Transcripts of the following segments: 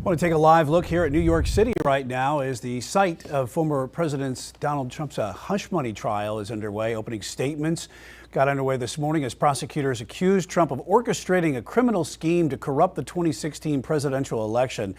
I want to take a live look here at New York City right now as the site of former President Donald Trump's hush money trial is underway. Opening statements got underway this morning as prosecutors accused Trump of orchestrating a criminal scheme to corrupt the 2016 presidential election.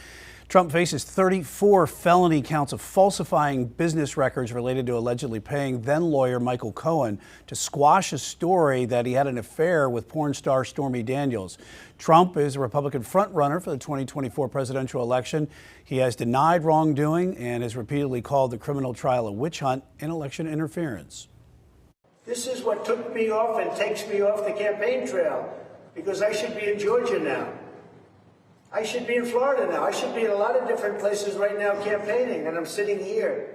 Trump faces 34 felony counts of falsifying business records related to allegedly paying then lawyer Michael Cohen to squash a story that he had an affair with porn star Stormy Daniels. Trump is a Republican frontrunner for the 2024 presidential election. He has denied wrongdoing and has repeatedly called the criminal trial a witch hunt and election interference. This is what took me off and takes me off the campaign trail, because I should be in Georgia now. I should be in Florida now. I should be in a lot of different places right now campaigning, and I'm sitting here.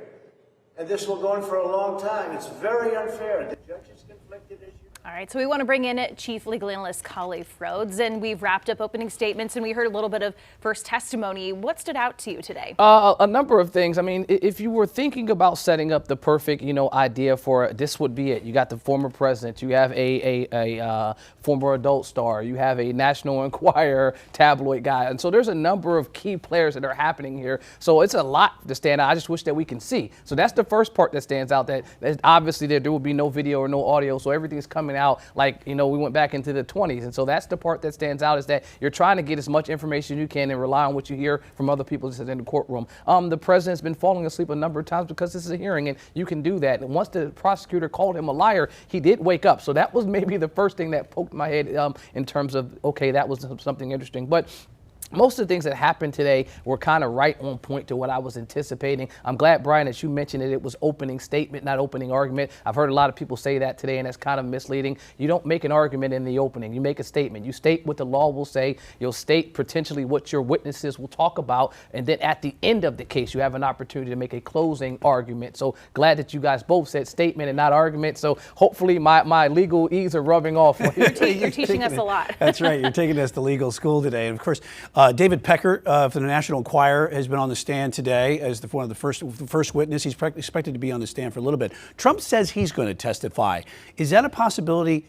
And this will go on for a long time. It's very unfair. The judges conflicted issues. All right, so we want to bring in Chief Legal Analyst Khalif Rhodes, and we've wrapped up opening statements, and we heard a little bit of first testimony. What stood out to you today? A number of things. I mean, if you were thinking about setting up the perfect, idea for this would be it. You got the former president, you have a former adult star, you have a National Enquirer tabloid guy, and so there's a number of key players that are happening here. So it's a lot to stand out. I just wish that we can see. So that's the first part that stands out. That obviously there will be no video or no audio, so everything's coming out like, we went back into the 20s. And so that's the part that stands out, is that you're trying to get as much information as you can and rely on what you hear from other people in the courtroom. The president's been falling asleep a number of times because this is a hearing and you can do that. And once the prosecutor called him a liar, he did wake up. So that was maybe the first thing that poked my head in terms of, okay, that was something interesting. But most of the things that happened today were kind of right on point to what I was anticipating. I'm glad, Brian, that you mentioned that it was opening statement, not opening argument. I've heard a lot of people say that today, and that's kind of misleading. You don't make an argument in the opening. You make a statement. You state what the law will say. You'll state potentially what your witnesses will talk about. And then at the end of the case, you have an opportunity to make a closing argument. So glad that you guys both said statement and not argument. So hopefully my legal ease are rubbing off. You're teaching us a lot. That's right. You're taking us to legal school today. And of course, David Pecker from the National Enquirer has been on the stand today as one of the first witness. He's expected to be on the stand for a little bit. Trump says he's going to testify. Is that a possibility?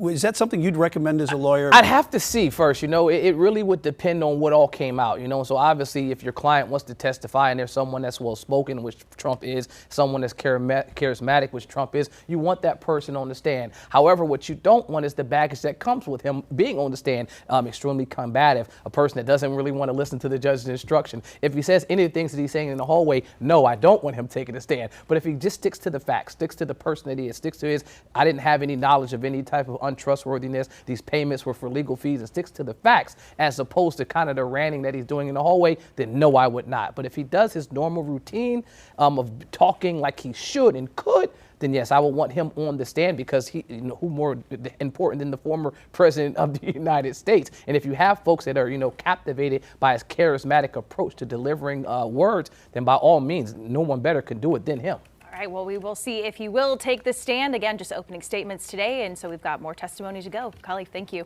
Is that something you'd recommend as a lawyer? I'd have to see first. It really would depend on what all came out. So obviously, if your client wants to testify and there's someone that's well-spoken, which Trump is, someone that's charismatic, which Trump is, you want that person on the stand. However, what you don't want is the baggage that comes with him being on the stand, extremely combative, a person that doesn't really want to listen to the judge's instruction. If he says any of the things that he's saying in the hallway, no, I don't want him taking a stand. But if he just sticks to the facts, sticks to the person that he is, sticks to his, I didn't have any knowledge of any type of untrustworthiness, these payments were for legal fees, and sticks to the facts as opposed to kind of the ranting that he's doing in the hallway, then no, I would not. But if he does his normal routine of talking like he should and could, then yes, I would want him on the stand, because he, who more important than the former president of the United States? And if you have folks that are, captivated by his charismatic approach to delivering words, then by all means, no one better can do it than him. All right, well, we will see if he will take the stand. Again, just opening statements today, and so we've got more testimony to go. Khalif, thank you.